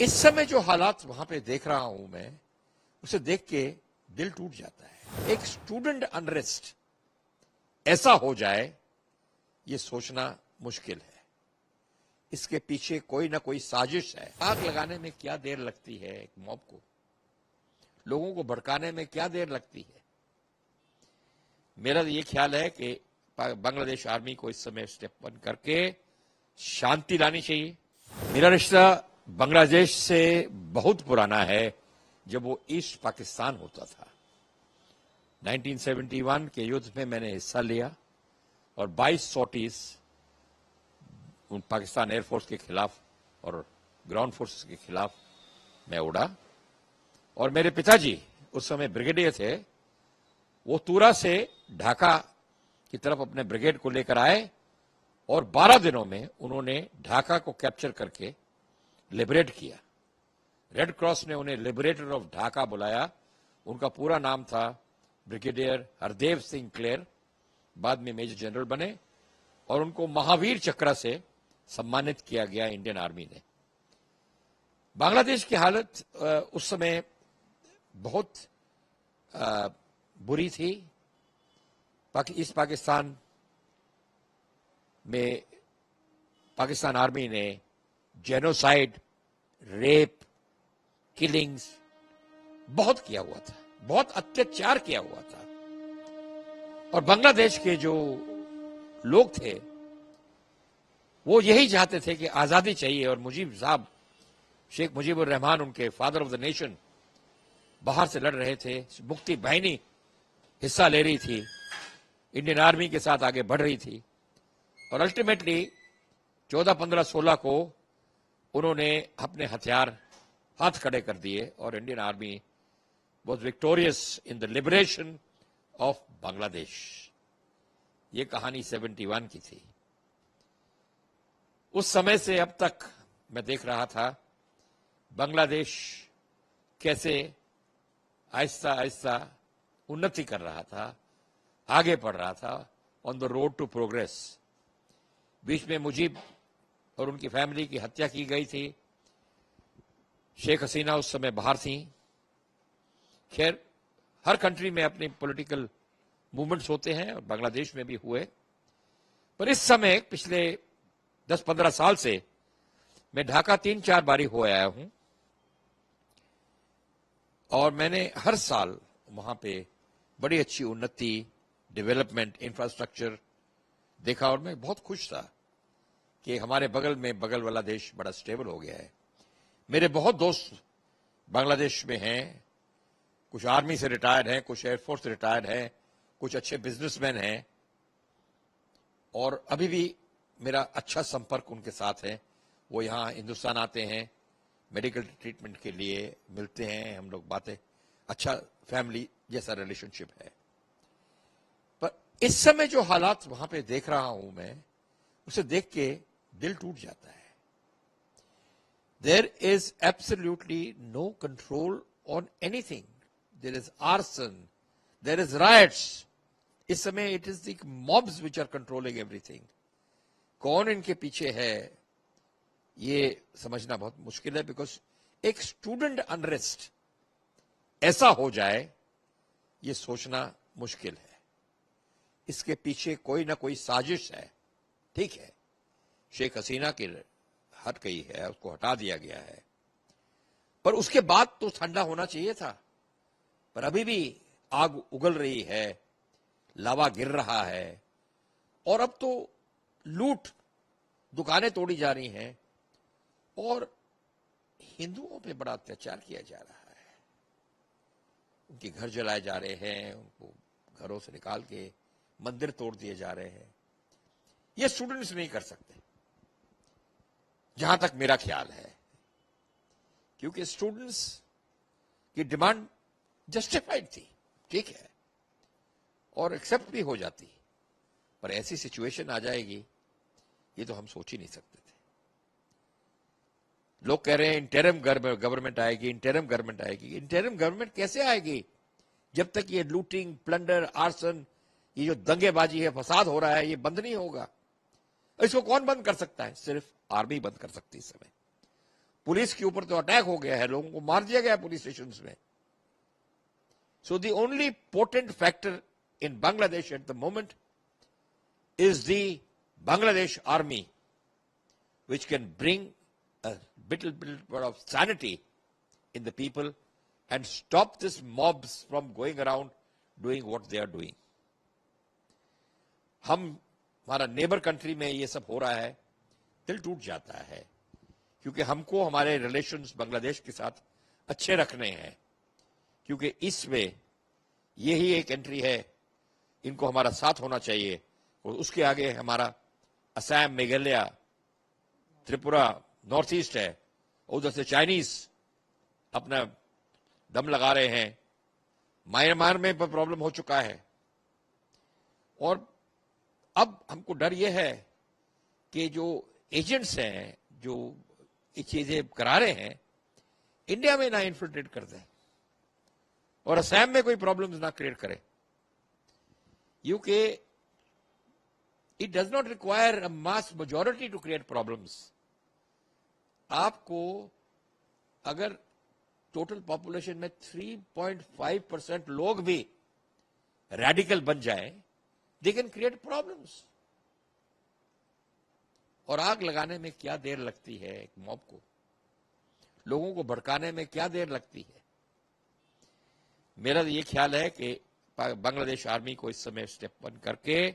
इस समय जो हालात वहां पे देख रहा हूं मैं, उसे देख के दिल टूट जाता है। एक स्टूडेंट अनरेस्ट ऐसा हो जाए, ये सोचना मुश्किल है। इसके पीछे कोई ना कोई साजिश है। आग लगाने में क्या देर लगती है, एक मॉब को, लोगों को भड़काने में क्या देर लगती है। मेरा ये ख्याल है कि बांग्लादेश आर्मी को इस समय स्टेप वन करके शांति लानी चाहिए। मेरा रिश्ता बांग्लादेश से बहुत पुराना है, जब वो ईस्ट पाकिस्तान होता था। 1971 के युद्ध में मैंने हिस्सा लिया और 22 सॉर्टीज पाकिस्तान एयरफोर्स के खिलाफ और ग्राउंड फोर्सेस के खिलाफ मैं उड़ा। और मेरे पिताजी उस समय ब्रिगेडियर थे, वो तूरा से ढाका की तरफ अपने ब्रिगेड को लेकर आए और 12 दिनों में उन्होंने ढाका को कैप्चर करके लिबरेट किया। रेड क्रॉस ने उन्हें लिबरेटर ऑफ ढाका बुलाया। उनका पूरा नाम था ब्रिगेडियर हरदेव सिंह क्लेर, बाद में मेजर जनरल बने और उनको महावीर चक्र से सम्मानित किया गया इंडियन आर्मी ने। बांग्लादेश की हालत उस समय बहुत बुरी थी। ईस्ट पाकिस्तान में पाकिस्तान आर्मी ने जेनोसाइड, रेप, किलिंग्स बहुत किया हुआ था, बहुत अत्याचार किया हुआ था। और बांग्लादेश के जो लोग थे वो यही चाहते थे कि आजादी चाहिए। और मुजीब साहब, शेख मुजीबुर रहमान, उनके फादर ऑफ द नेशन, बाहर से लड़ रहे थे। मुक्ति बाहिनी हिस्सा ले रही थी, इंडियन आर्मी के साथ आगे बढ़ रही थी। और अल्टीमेटली 14, 15, 16 को उन्होंने अपने हथियार हाथ खड़े कर दिए और Indian army was victorious in the liberation of Bangladesh. ये कहानी 71 की थी। उस समय से अब तक मैं देख रहा था बांग्लादेश कैसे आहिस्ता आहिस्ता उन्नति कर रहा था, आगे बढ़ रहा था, on the road to progress. बीच में मुजीब और उनकी फैमिली की हत्या की गई थी। शेख हसीना उस समय बाहर थी। खैर, हर कंट्री में अपने पॉलिटिकल मूवमेंट्स होते हैं और बांग्लादेश में भी हुए। पर इस समय पिछले 10-15 साल से मैं ढाका 3-4 बारी हो आया हूं और मैंने हर साल वहां पे बड़ी अच्छी उन्नति, डेवलपमेंट, इंफ्रास्ट्रक्चर देखा और मैं बहुत खुश था कि हमारे बगल में बगल वाला देश बड़ा स्टेबल हो गया है। मेरे बहुत दोस्त बांग्लादेश में हैं, कुछ आर्मी से रिटायर्ड हैं, कुछ एयरफोर्स से रिटायर्ड हैं, कुछ अच्छे बिजनेसमैन हैं और अभी भी मेरा अच्छा संपर्क उनके साथ है। वो यहाँ हिंदुस्तान आते हैं, मेडिकल ट्रीटमेंट के लिए मिलते हैं, हम लोग बातें, अच्छा फैमिली जैसा रिलेशनशिप है। पर इस समय जो हालात वहां पे देख रहा हूं मैं, उसे देख के दिल टूट जाता है। There is absolutely no control on anything. There is arson, there is riots. इस समय it is the mobs which are controlling everything. कौन इनके पीछे है ये समझना बहुत मुश्किल है, बिकॉज एक स्टूडेंट अनरेस्ट ऐसा हो जाए, ये सोचना मुश्किल है। इसके पीछे कोई ना कोई साजिश है। ठीक है, शेख हसीना की हट गई है, उसको हटा दिया गया है, पर उसके बाद तो ठंडा होना चाहिए था। पर अभी भी आग उगल रही है, लावा गिर रहा है और अब तो लूट, दुकानें तोड़ी जा रही हैं और हिंदुओं पे बड़ा अत्याचार किया जा रहा है। उनके घर जलाए जा रहे हैं, उनको घरों से निकाल के मंदिर तोड़ दिए जा रहे हैं। ये स्टूडेंट्स नहीं कर सकते, जहां तक मेरा ख्याल है, क्योंकि स्टूडेंट्स की डिमांड जस्टिफाइड थी, ठीक है, और एक्सेप्ट भी हो जाती, पर ऐसी सिचुएशन आ जाएगी ये तो हम सोच ही नहीं सकते थे। लोग कह रहे हैं इंटरिम गवर्नमेंट आएगी, इंटरिम गवर्नमेंट आएगी। इंटरिम गवर्नमेंट कैसे आएगी जब तक ये लूटिंग, प्लंडर, आर्सन, ये जो दंगेबाजी है, फसाद हो रहा है, ये बंद नहीं होगा। इसको कौन बंद कर सकता है? सिर्फ आर्मी बंद कर सकती है इस समय। पुलिस के ऊपर तो अटैक हो गया है, लोगों को मार दिया गया पुलिस स्टेशन में. So the only potent factor in Bangladesh at the moment is the Bangladesh army, which can bring a little bit of sanity in the people and stop these mobs from going around doing what they are doing. हमारा neighbour country में ये सब हो रहा है, दिल टूट जाता है, क्योंकि हमको हमारे रिलेशंस बांग्लादेश के साथ अच्छे रखने हैं, क्योंकि इसमें यही एक एंट्री है, इनको हमारा साथ होना चाहिए. और उसके आगे हमारा असम, मेघालय, त्रिपुरा, नॉर्थ ईस्ट है, उधर से चाइनीज अपना दम लगा रहे हैं. म्यांमार में प्रॉब्लम हो चुका है. और अब हमको डर यह है कि जो एजेंट्स हैं जो ये चीजें करा रहे हैं, इंडिया में ना इन्फिल्ट्रेट कर दें और असम में कोई प्रॉब्लम्स ना क्रिएट करें. UK it does not require a mass majority to create problems. आपको अगर टोटल पॉपुलेशन में 3.5% लोग भी रेडिकल बन जाए, दे कैन क्रिएट प्रॉब्लम्स. और आग लगाने में क्या देर लगती है, एक मॉब को लोगों को भड़काने में क्या देर लगती है. मेरा ये ख्याल है कि बांग्लादेश आर्मी को इस समय स्टेप वन करके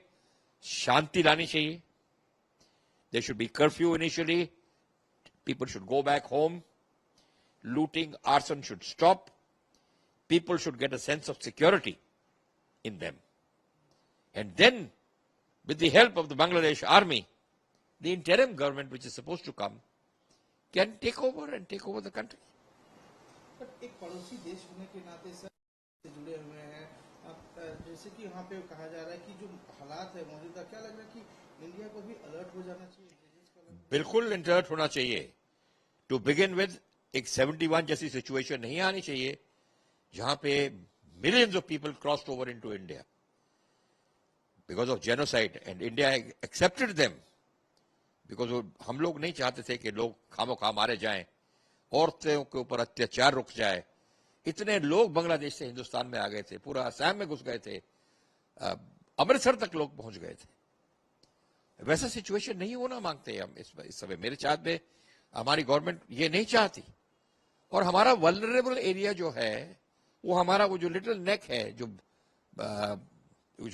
शांति लानी चाहिए. There should be curfew initially, people should go back home, looting, arson should stop, people should get a sense of security in them. And then, with the help of the Bangladesh army, the interim government which is supposed to come can take over and take over the country. But एक पड़ोसी देश होने के नाते sir से जुड़े हुए हैं. जैसे कि यहाँ पे कहा जा रहा है कि जो हालात है मौजूदा, क्या लग रहा है कि इंडिया को भी अलर्ट हो जाना चाहिए? बिल्कुल अलर्ट होना चाहिए. टू बिगिन विद एक 71 जैसी सिचुएशन नहीं आनी चाहिए जहां पे millions of people crossed over into India because of genocide, and India accepted them because हम लोग नहीं चाहते थे कि लोग खामोखा मारे जाएं, औरतों के ऊपर अत्याचार रुक जाए. इतने लोग बांग्लादेश से हिंदुस्तान में आ गए थे, पूरा असम में घुस गए थे, अमृतसर तक लोग पहुंच गए थे. वैसा सिचुएशन नहीं होना मांगते हम इस समय. मेरे चाहत में हमारी गवर्नमेंट ये नहीं चाहती. और हमारा वल्नरेबल एरिया जो है, वो हमारा वो जो लिटिल नेक है, जो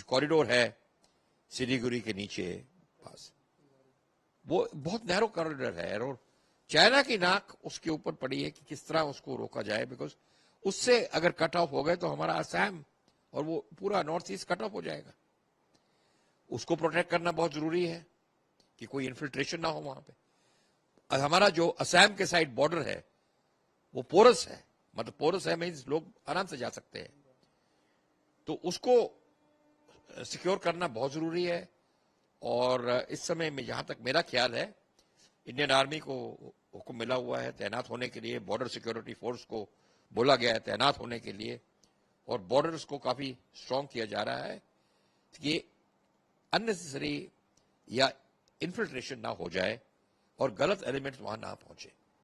कॉरिडोर है सिलीगुड़ी के नीचे पास, वो बहुत नैरो कॉरिडोर है. और चाइना की नाक उसके ऊपर पड़ी है कि किस तरह उसको रोका जाए, बिकॉज उससे अगर कट ऑफ हो गए तो हमारा असम और वो पूरा नॉर्थ ईस्ट कट ऑफ हो जाएगा. उसको प्रोटेक्ट करना बहुत जरूरी है कि कोई इन्फिल्ट्रेशन ना हो वहां पे. हमारा जो असम के साइड बॉर्डर है वो पोरस है, मतलब पोरस है मीन्स लोग आराम से जा सकते हैं, तो उसको सिक्योर करना बहुत जरूरी है. और इस समय में जहां तक मेरा ख्याल है, इंडियन आर्मी को हुक्म मिला हुआ है तैनात होने के लिए, बॉर्डर सिक्योरिटी फोर्स को बोला गया है तैनात होने के लिए, और बॉर्डर्स को काफी स्ट्रांग किया जा रहा है कि अननेसेसरी या इन्फिल्ट्रेशन ना हो जाए और गलत एलिमेंट्स वहां ना पहुंचे.